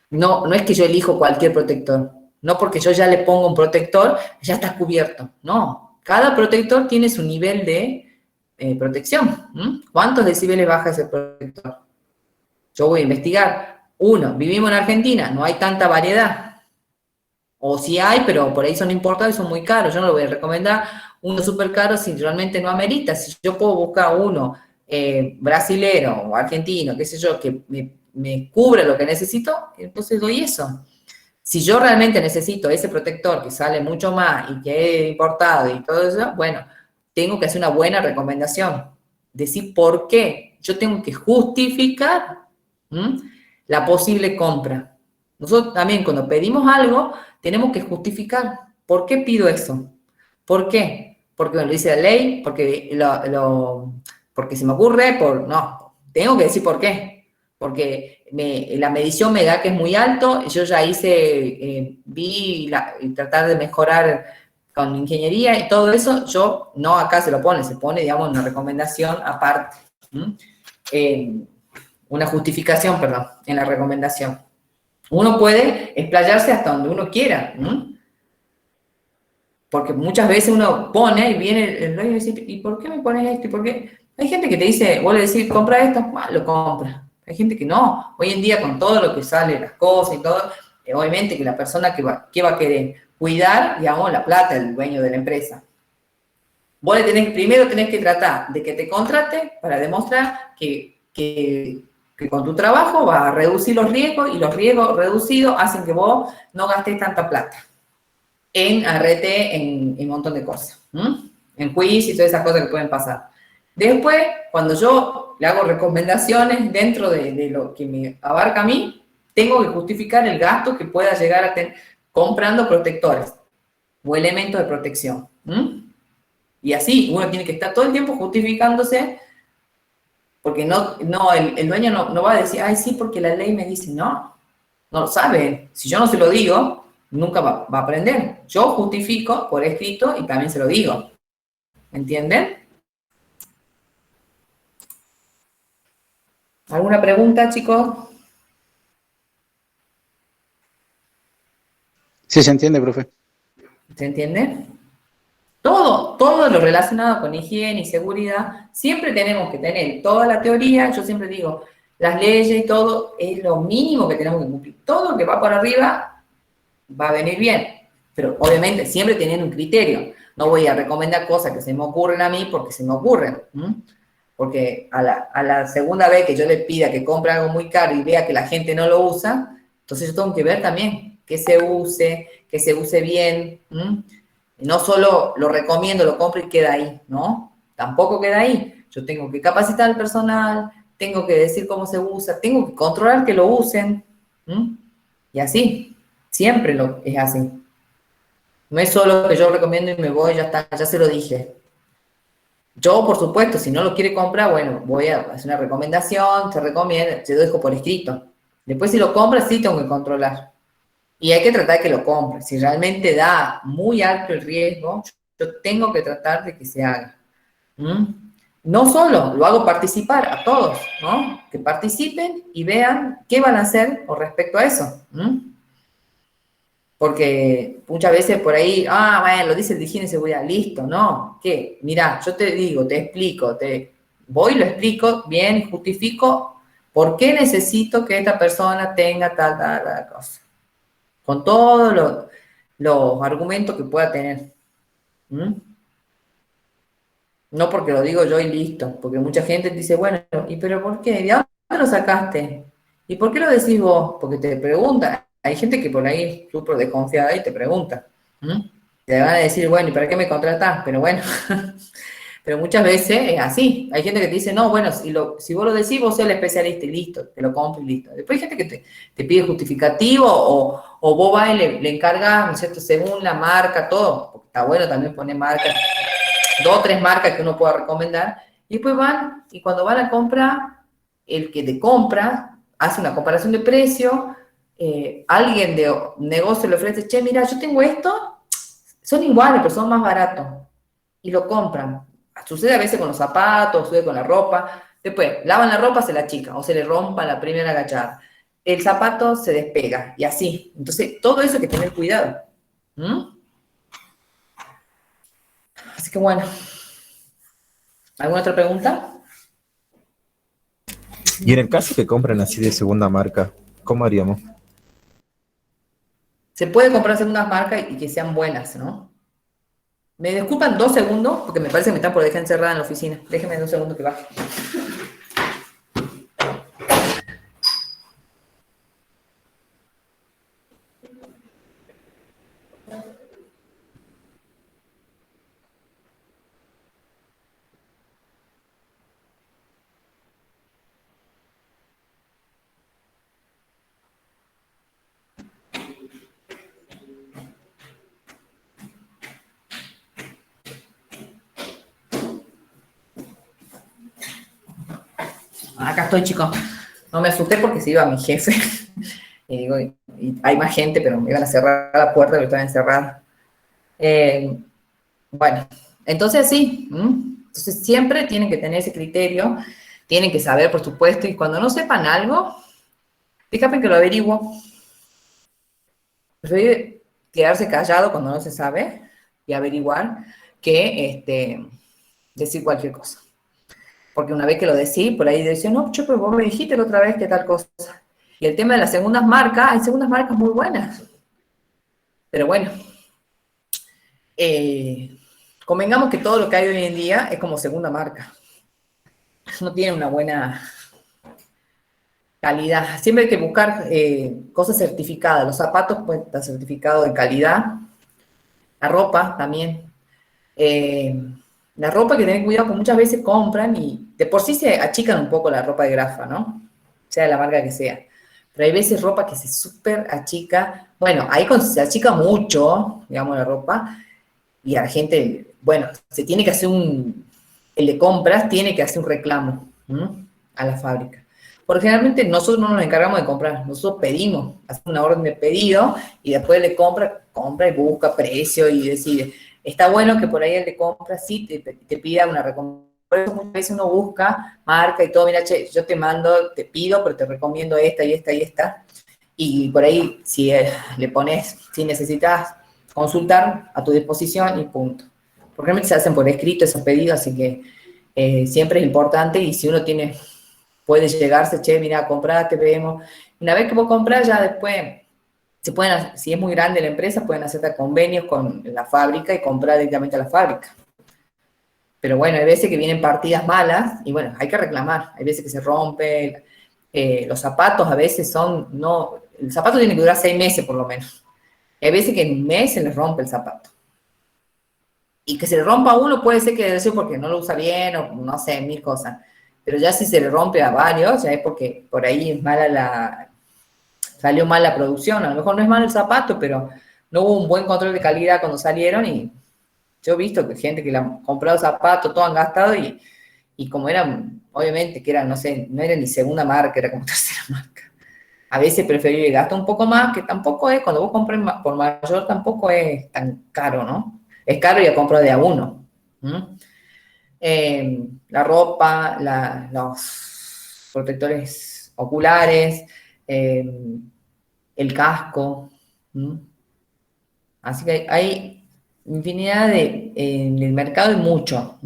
No, no es que yo elijo cualquier protector, no porque yo ya le pongo un protector, ya está cubierto, no. Cada protector tiene su nivel de protección. ¿Cuántos decibeles baja ese protector? Yo voy a investigar. Uno, vivimos en Argentina, no hay tanta variedad. O sí hay, pero por ahí son importados y son muy caros. Yo no lo voy a recomendar uno súper caro si realmente no amerita. Si yo puedo buscar uno brasilero o argentino, qué sé yo, que me cubre lo que necesito, entonces doy eso. Si yo realmente necesito ese protector que sale mucho más y que es importado y todo eso, bueno, tengo que hacer una buena recomendación. Decir por qué. Yo tengo que justificar la posible compra. Nosotros también cuando pedimos algo, tenemos que justificar. ¿Por qué pido eso? ¿Por qué? Porque me lo dice la ley, porque, porque se me ocurre, no, tengo que decir por qué. Porque la medición me da que es muy alto, yo ya hice, tratar de mejorar con ingeniería y todo eso, yo no acá se pone, digamos, una recomendación aparte. Una justificación, perdón, en la recomendación. Uno puede explayarse hasta donde uno quiera, porque muchas veces uno pone y viene el dueño y dice, ¿y por qué me pones esto? ¿Y por qué? Hay gente que te dice, vos le decís, compra esto, lo compra. Hay gente que no. Hoy en día con todo lo que sale, las cosas y todo, obviamente que la persona que va a querer cuidar, digamos, la plata del dueño de la empresa. Vos primero tenés que tratar de que te contrate para demostrar que con tu trabajo vas a reducir los riesgos y los riesgos reducidos hacen que vos no gastes tanta plata en arrete, en un montón de cosas, en quiz y todas esas cosas que pueden pasar. Después, cuando yo le hago recomendaciones dentro de lo que me abarca a mí, tengo que justificar el gasto que pueda llegar a tener comprando protectores o elementos de protección. Y así, uno tiene que estar todo el tiempo justificándose, porque el dueño no va a decir, ay, sí, porque la ley me dice, no lo sabe. Si yo no se lo digo, nunca va a aprender. Yo justifico por escrito y también se lo digo. ¿Entienden? ¿Alguna pregunta, chicos? Sí, se entiende, profe. ¿Se entiende? Todo lo relacionado con higiene y seguridad, siempre tenemos que tener toda la teoría, yo siempre digo, las leyes y todo es lo mínimo que tenemos que cumplir. Todo lo que va por arriba va a venir bien, pero obviamente siempre teniendo un criterio. No voy a recomendar cosas que se me ocurren a mí porque se me ocurren. Porque a la segunda vez que yo le pida que compre algo muy caro y vea que la gente no lo usa, entonces yo tengo que ver también que se use bien. No solo lo recomiendo, lo compro y queda ahí, ¿no? Tampoco queda ahí. Yo tengo que capacitar al personal, tengo que decir cómo se usa, tengo que controlar que lo usen. Y así, siempre es así. No es solo que yo recomiendo y me voy, ya está, ya se lo dije. Yo, por supuesto, si no lo quiere comprar, bueno, voy a hacer una recomendación, te recomiendo, te lo dejo por escrito. Después si lo compras, sí tengo que controlar. Y hay que tratar de que lo compre. Si realmente da muy alto el riesgo, yo tengo que tratar de que se haga. No solo, lo hago participar a todos, ¿no? Que participen y vean qué van a hacer con respecto a eso. Porque muchas veces por ahí, bueno, lo dice el de higiene y seguridad, listo, ¿no? ¿Qué? Mirá, yo te digo, te explico, voy, lo explico bien, justifico por qué necesito que esta persona tenga tal cosa. Con todos los argumentos que pueda tener. No porque lo digo yo y listo, porque mucha gente dice, bueno, ¿y pero por qué? ¿De dónde lo sacaste? ¿Y por qué lo decís vos? Porque te preguntan. Hay gente que por ahí es súper desconfiada y te pregunta. Te van a decir, bueno, ¿y para qué me contratás? Pero bueno, pero muchas veces es así. Hay gente que te dice, no, bueno, si vos lo decís, vos sos el especialista y listo, te lo compro y listo. Después hay gente que te pide justificativo o vos vas y le encargas, ¿no es cierto?, según la marca, todo. Porque está bueno también poner marcas, 2 o 3 marcas que uno pueda recomendar. Y después van, y cuando van a comprar, el que te compra hace una comparación de precio, alguien de negocio le ofrece, che, mira, yo tengo esto, son iguales, pero son más baratos, y lo compran. Sucede a veces con los zapatos, sucede con la ropa, después lavan la ropa, se la achican, o se le rompa la primera agachada, el zapato se despega, y así. Entonces, todo eso hay que tener cuidado. Así que bueno, ¿alguna otra pregunta? Y en el caso que compren así de segunda marca, ¿cómo haríamos? Se puede comprar segundas marcas y que sean buenas, ¿no? Me disculpan 2 segundos, porque me parece que me están por dejar encerrada en la oficina. Déjenme 2 segundos que baje. Acá estoy, chicos. No me asusté porque se iba mi jefe. Y digo, y hay más gente, pero me iban a cerrar la puerta porque estaba encerrada. Bueno, entonces sí. Entonces siempre tienen que tener ese criterio, tienen que saber, por supuesto, y cuando no sepan algo, fíjate que lo averiguo. Prefiero quedarse callado cuando no se sabe y averiguar que decir cualquier cosa. Porque una vez que lo decís, por ahí decís, no, pero vos me dijiste la otra vez que tal cosa. Y el tema de las segundas marcas, hay segundas marcas muy buenas. Pero bueno, convengamos que todo lo que hay hoy en día es como segunda marca. No tiene una buena calidad. Siempre hay que buscar cosas certificadas. Los zapatos pueden estar certificados de calidad. La ropa también. La ropa hay que tener cuidado, porque muchas veces compran y de por sí se achican un poco la ropa de Grafa, ¿no? Sea de la marca que sea. Pero hay veces ropa que se súper achica. Bueno, ahí se achica mucho, digamos, la ropa, y a la gente, bueno, se tiene que hacer el de compras tiene que hacer un reclamo a la fábrica. Porque generalmente nosotros no nos encargamos de comprar, nosotros pedimos, hacemos una orden de pedido y después el de compra y busca precio y decide. Está bueno que por ahí el de compra sí te pida una recomendación. Por eso muchas veces uno busca marca y todo, mira, che, yo te mando, te pido, pero te recomiendo esta y esta y esta. Y por ahí, si le pones, si necesitas consultar, a tu disposición y punto. Porque realmente se hacen por escrito esos pedidos, así que siempre es importante y si uno puede llegarse, che, mira, comprate, vemos. Una vez que vos compras, ya después, si es muy grande la empresa, pueden hacer convenios con la fábrica y comprar directamente a la fábrica. Pero bueno, hay veces que vienen partidas malas y bueno, hay que reclamar. Hay veces que se rompe, los zapatos a veces el zapato tiene que durar 6 meses por lo menos. Y hay veces que en un mes se les rompe el zapato. Y que se le rompa a uno puede ser que debe ser porque no lo usa bien o no sé, 1000 cosas. Pero ya si se le rompe a varios, ya es porque por ahí es salió mal la producción. A lo mejor no es malo el zapato, pero no hubo un buen control de calidad cuando salieron y yo he visto que gente que le han comprado zapatos, todo han gastado y como eran, obviamente que eran, no sé, no era ni segunda marca, era como tercera marca. A veces preferí gastar un poco más, que tampoco es, cuando vos compres por mayor, tampoco es tan caro, ¿no? Es caro y ya compro de a uno. La ropa, los protectores oculares, el casco. Así que hay infinidad en el mercado, hay mucho.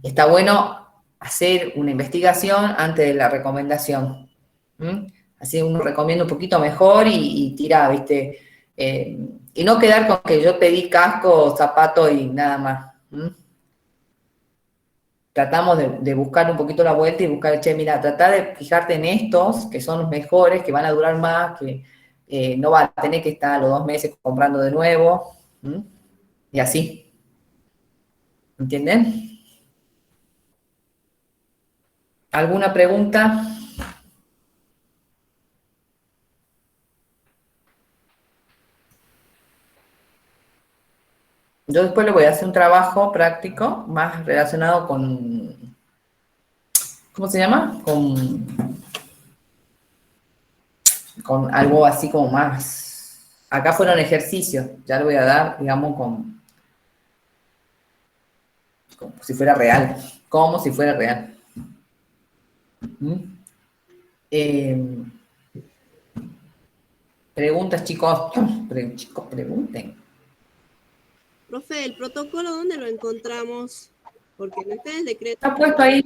Está bueno hacer una investigación antes de la recomendación. Así uno recomienda un poquito mejor y tira, ¿viste? Y no quedar con que yo pedí casco, zapato y nada más. tratamos de buscar un poquito la vuelta y buscar, che, mira, tratá de fijarte en estos, que son los mejores, que van a durar más, que no va a tener que estar a los 2 meses comprando de nuevo, ¿m? Y así. ¿Entienden? ¿Alguna pregunta? Yo después le voy a hacer un trabajo práctico más relacionado con, ¿cómo se llama? Con algo así como más. Acá fueron ejercicios, ya le voy a dar, digamos, como si fuera real, como si fuera real. ¿Mm? Preguntas, chicos. Chicos, pregunten. Profe, ¿el protocolo dónde lo encontramos? Porque no está en el decreto. Está puesto ahí,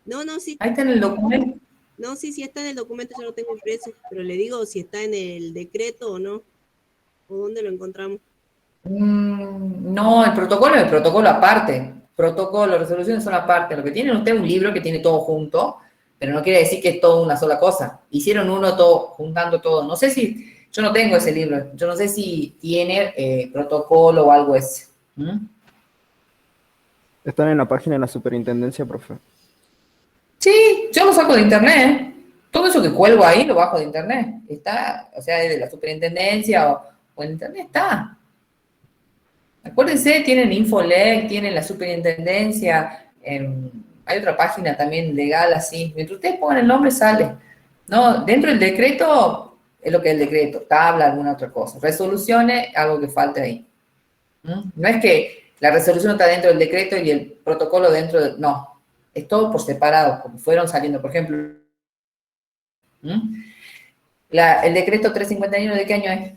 No, sí. ahí está en el documento. No, sí está en el documento, yo lo tengo impreso, pero le digo si está en el decreto o no, o dónde lo encontramos. No, el protocolo es el protocolo aparte. Protocolo, resoluciones son aparte. Lo que tienen ustedes es un libro que tiene todo junto, pero no quiere decir que es todo una sola cosa. Hicieron uno todo, juntando todo. No sé si, yo no tengo ese libro, yo no sé si tiene protocolo o algo ese. ¿Mm? Están en la página de la superintendencia, profe. Sí, yo lo saco de internet. Todo eso que cuelgo ahí lo bajo de internet. Está, o sea, de la superintendencia o en internet está. Acuérdense, tienen Infolec, tienen la superintendencia, hay otra página también legal así. Mientras ustedes pongan el nombre sale. No, dentro del decreto es lo que es el decreto, tabla, alguna otra cosa. Resoluciones, algo que falte ahí. No es que la resolución está dentro del decreto y el protocolo dentro del... No, es todo por separado, como fueron saliendo. Por ejemplo, el decreto 351, ¿de qué año es?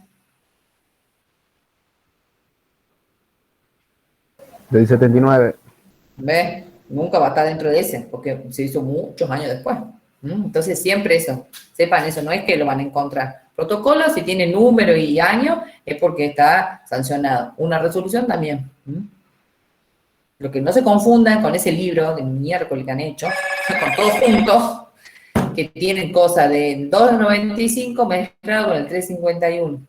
Del 79. ¿Ves? Nunca va a estar dentro de ese, porque se hizo muchos años después. Entonces, siempre eso, sepan eso, no es que lo van a encontrar. Protocolo, si tiene número y año, es porque está sancionado. Una resolución también. Lo que no se confundan con ese libro de miércoles que han hecho, con todos juntos, que tienen cosas de 295 mezclado con el 351.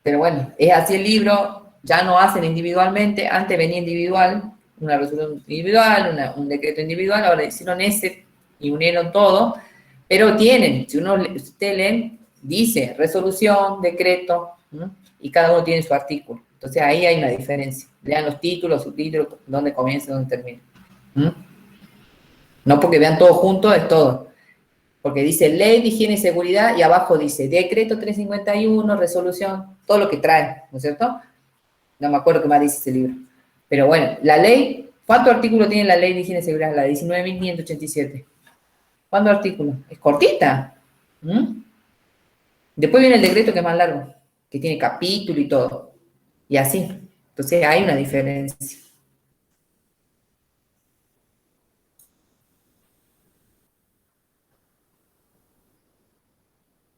Pero bueno, es así el libro, ya no hacen individualmente, antes venía individual, una resolución individual, un decreto individual, ahora hicieron ese y unieron todo, pero tienen, si ustedes leen, dice resolución, decreto, y cada uno tiene su artículo. Entonces ahí hay una diferencia. Vean los títulos, subtítulos, dónde comienza, dónde termina. No porque vean todo junto, es todo. Porque dice ley de higiene y seguridad y abajo dice decreto 351, resolución, todo lo que trae, ¿no es cierto? No me acuerdo qué más dice ese libro. Pero bueno, la ley, ¿cuántos artículos tiene la ley de higiene y seguridad? La 19.587. ¿Cuántos artículos? Es cortita. Después viene el decreto que es más largo, que tiene capítulo y todo. Y así. Entonces hay una diferencia.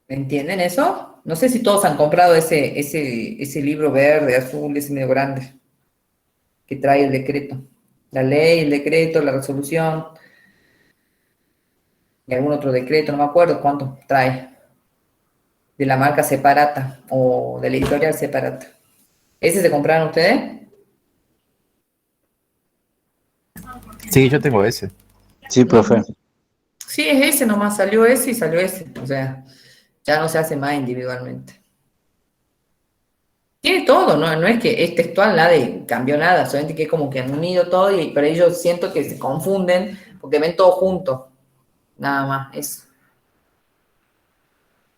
¿Entienden eso? No sé si todos han comprado ese libro verde, azul, ese medio grande, que trae el decreto. La ley, el decreto, la resolución, y algún otro decreto, no me acuerdo cuánto trae. De la marca Separata, o de la editorial Separata. ¿Ese se compraron ustedes? Sí, yo tengo ese. Sí, profe. Sí, es ese nomás, salió ese y salió ese. O sea, ya no se hace más individualmente. Tiene todo, ¿no? No es que es textual, cambió nada, solamente que es como que han unido todo, pero ellos siento que se confunden porque ven todo junto. Nada más, eso.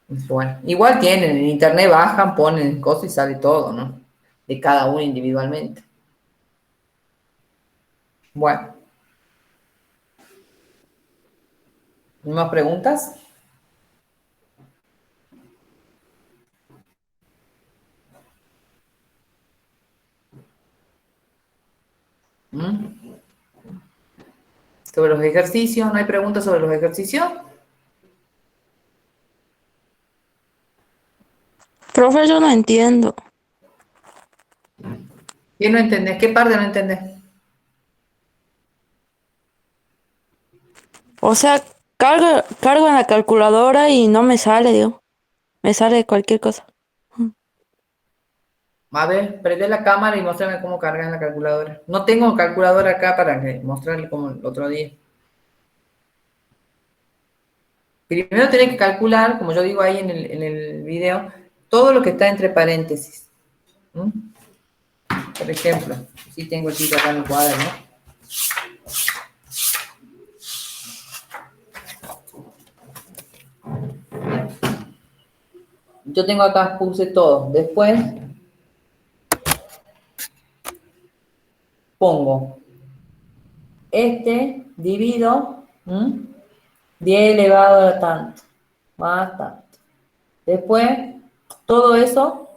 Bueno, igual tienen, en internet bajan, ponen cosas y sale todo, ¿no? De cada uno individualmente. Bueno. ¿Más preguntas? Sobre los ejercicios, ¿no hay preguntas sobre los ejercicios? Profe, yo no entiendo. ¿Qué no entendés? ¿Qué parte no entendés? O sea, cargo en la calculadora y no me sale, digo. Me sale cualquier cosa. A ver, prende la cámara y muéstrame cómo carga en la calculadora. No tengo calculadora acá para mostrarle como el otro día. Primero tenés que calcular, como yo digo ahí en el video, todo lo que está entre paréntesis. ¿Mm? Por ejemplo, si tengo el tipo acá en el cuadro, ¿no? Yo tengo acá, puse todo. Después pongo divido 10 elevado a tanto, más tanto. Después, todo eso,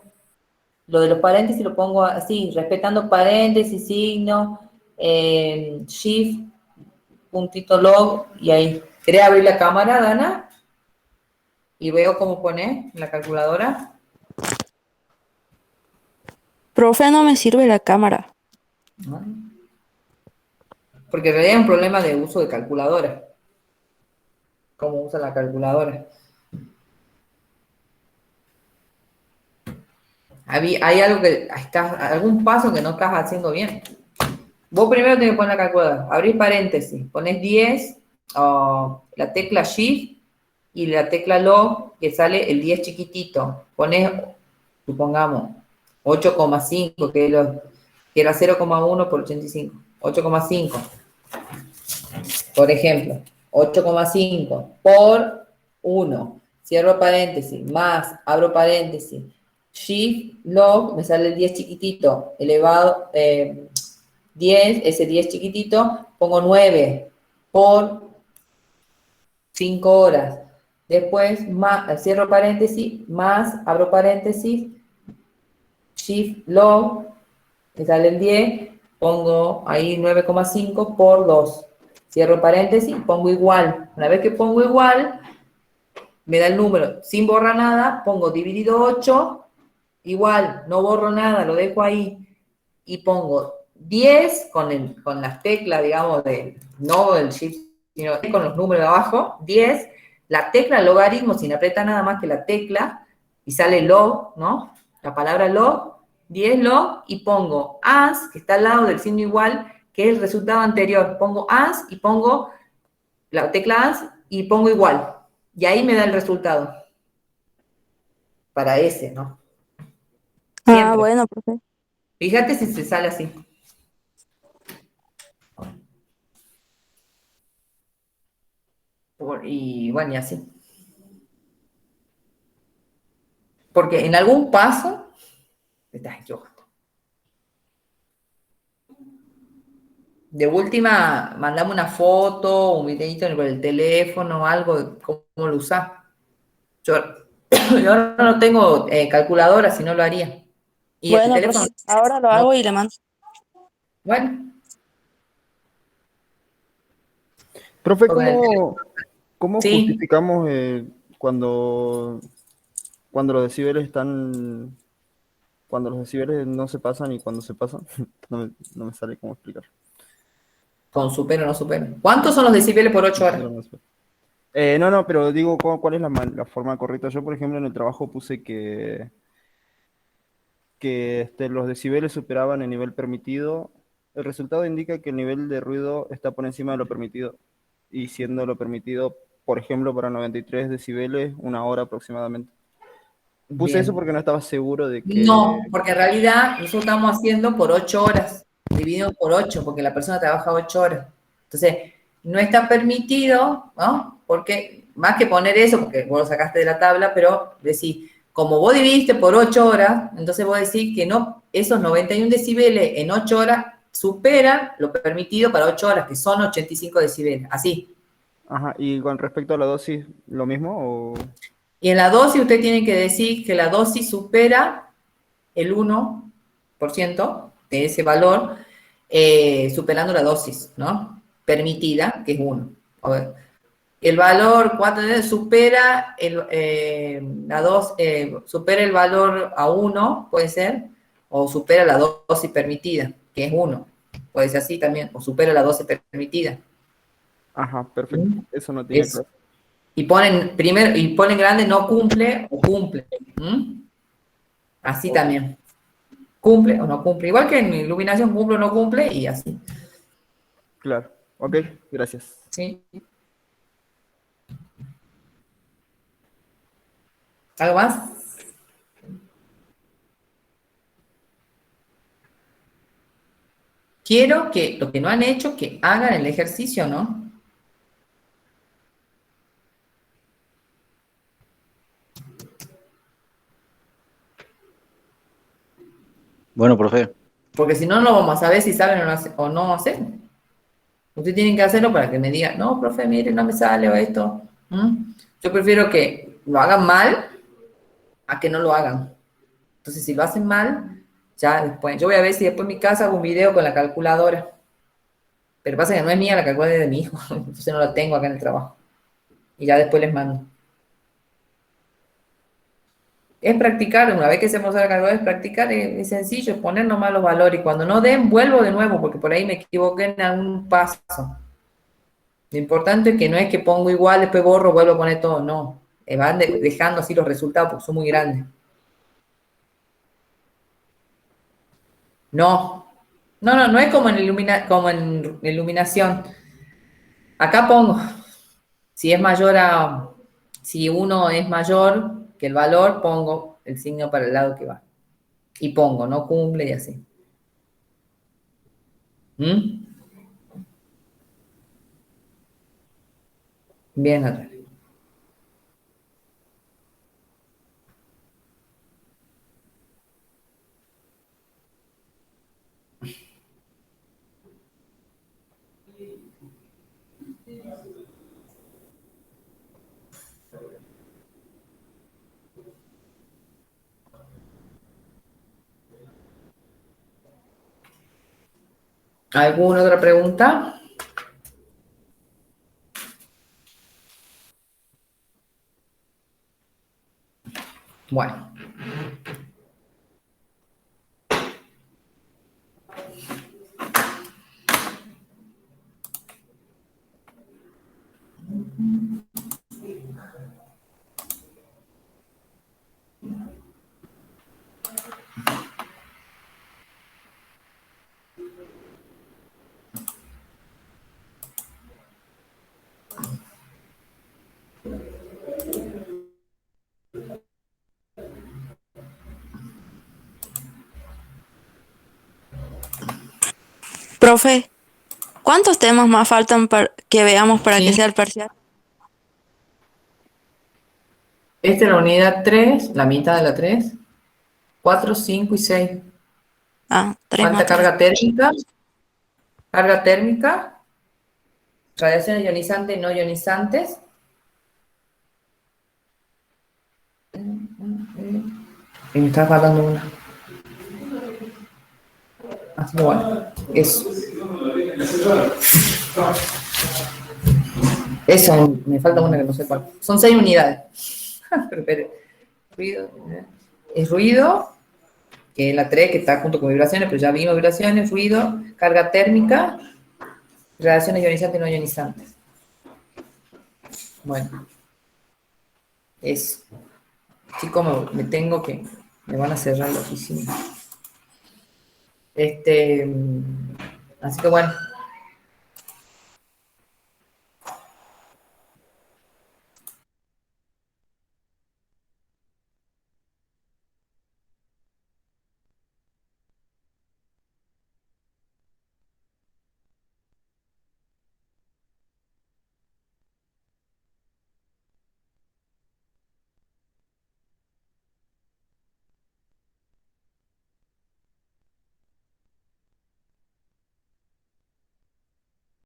lo de los paréntesis lo pongo así, respetando paréntesis, signo, shift, puntito log, y ahí. ¿Querés abrir la cámara, Dana? Y veo cómo pone en la calculadora. Profe, no me sirve la cámara. ¿No? Porque en realidad es un problema de uso de calculadora. ¿Cómo usa la calculadora? Hay algo algún paso que no estás haciendo bien. Vos primero tenés que poner la calculadora. Abrís paréntesis, ponés 10, la tecla Shift y la tecla Log, que sale el 10 chiquitito. Ponés, supongamos, 8,5, que era 0,1 por 85. 8,5. Por ejemplo, 8,5 por 1. Cierro paréntesis, más, abro paréntesis. Shift, log, me sale el 10 chiquitito, elevado, 10, ese 10 chiquitito, pongo 9 por 5 horas. Después, más, cierro paréntesis, más, abro paréntesis, shift, log, me sale el 10, pongo ahí 9,5 por 2. Cierro paréntesis, pongo igual. Una vez que pongo igual, me da el número. Sin borrar nada, pongo dividido 8, igual, no borro nada, lo dejo ahí. Y pongo 10 con las teclas, digamos, no el shift, sino con los números de abajo, 10, la tecla logaritmo, sin apretar nada más que la tecla, y sale log, ¿no? La palabra log, 10 log, y pongo as, que está al lado del signo igual, que es el resultado anterior. Pongo as y pongo la tecla as y pongo igual. Y ahí me da el resultado. Para ese, ¿no? Siempre. Ah, bueno, profe. Fíjate si se sale así. Y bueno, y así. Porque en algún paso te estás equivocando. De última, mandame una foto, un videito con el teléfono, algo de cómo lo usás. Yo ahora no tengo calculadora, si no lo haría. Y el Bueno, teléfono, profe, ahora lo no. hago y le mando. Bueno, Profe, con el teléfono. ¿cómo Sí. justificamos cuando los decibeles están, cuando los decibeles no se pasan y cuando se pasan? No me sale cómo explicar. Con supero o no supero. ¿Cuántos son los decibeles por 8 horas? No, pero digo, ¿cuál es la forma correcta? Yo, por ejemplo, en el trabajo puse que los decibeles superaban el nivel permitido. El resultado indica que el nivel de ruido está por encima de lo permitido, y siendo lo permitido, por ejemplo, para 93 decibeles, una hora aproximadamente. Puse Bien. eso porque no estaba seguro de que... No, porque en realidad nosotros estamos haciendo por 8 horas, dividido por 8, porque la persona trabaja 8 horas. Entonces, no está permitido, ¿no? Porque, más que poner eso, porque vos lo sacaste de la tabla, pero decís, como vos dividiste por 8 horas, entonces vos decís que no, esos 91 decibeles en 8 horas superan lo permitido para 8 horas, que son 85 decibeles, así. Ajá, y con respecto a la dosis, ¿lo mismo o...? Y en la dosis usted tiene que decir que la dosis supera el 1% de ese valor, superando la dosis, ¿no? Permitida, que es 1. A ver, el valor 4 supera supera el valor a 1, puede ser, o supera la dosis permitida, que es 1. Puede ser así también, o supera la dosis permitida. Ajá, perfecto. ¿Mm? Eso no tenía Es- claro. y ponen grande no cumple o cumple. ¿Mm? Así también. Cumple o no cumple. Igual que en iluminación cumple o no cumple y así. Claro. Ok, gracias. ¿Sí? ¿Algo más? Quiero que lo que no han hecho, que hagan el ejercicio, ¿no? Bueno, profe. Porque si no, no vamos a saber si saben o no hacen. Ustedes tienen que hacerlo para que me digan, no, profe, mire, no me sale o esto. ¿Mm? Yo prefiero que lo hagan mal a que no lo hagan. Entonces, si lo hacen mal, ya después. Yo voy a ver si después en mi casa hago un video con la calculadora. Pero pasa que no es mía, la calculadora es de mi hijo. Entonces no la tengo acá en el trabajo. Y ya después les mando. Es practicar, una vez que se usa la calculadora, es practicar, es sencillo, es poner nomás los valores. Y cuando no den, vuelvo de nuevo, porque por ahí me equivoqué en algún paso. Lo importante es que no es que pongo igual, después borro, vuelvo a poner todo, no. Van dejando así los resultados porque son muy grandes. No, no es como como en iluminación. Acá pongo, si es mayor a, si uno es mayor que el valor, pongo el signo para el lado que va. Y pongo, no cumple y así. ¿Mm? Bien, Natalia. ¿Alguna otra pregunta? Bueno. Profe, ¿cuántos temas más faltan para que veamos para que Sí. sea el parcial? Esta es la unidad 3, la mitad de la 3, 4, 5 y 6. Ah, 3 Falta materias. carga térmica, radiaciones ionizantes y no ionizantes. Y me está faltando una. Así que bueno, eso. Eso, me falta una que no sé cuál. Son 6 unidades. Pero, ruido, es ruido, que es la 3 que está junto con vibraciones, pero ya vimos vibraciones, ruido, carga térmica, radiaciones ionizantes y no ionizantes. Bueno, eso. Chicos, me tengo que, me van a cerrar la oficina. Así que bueno,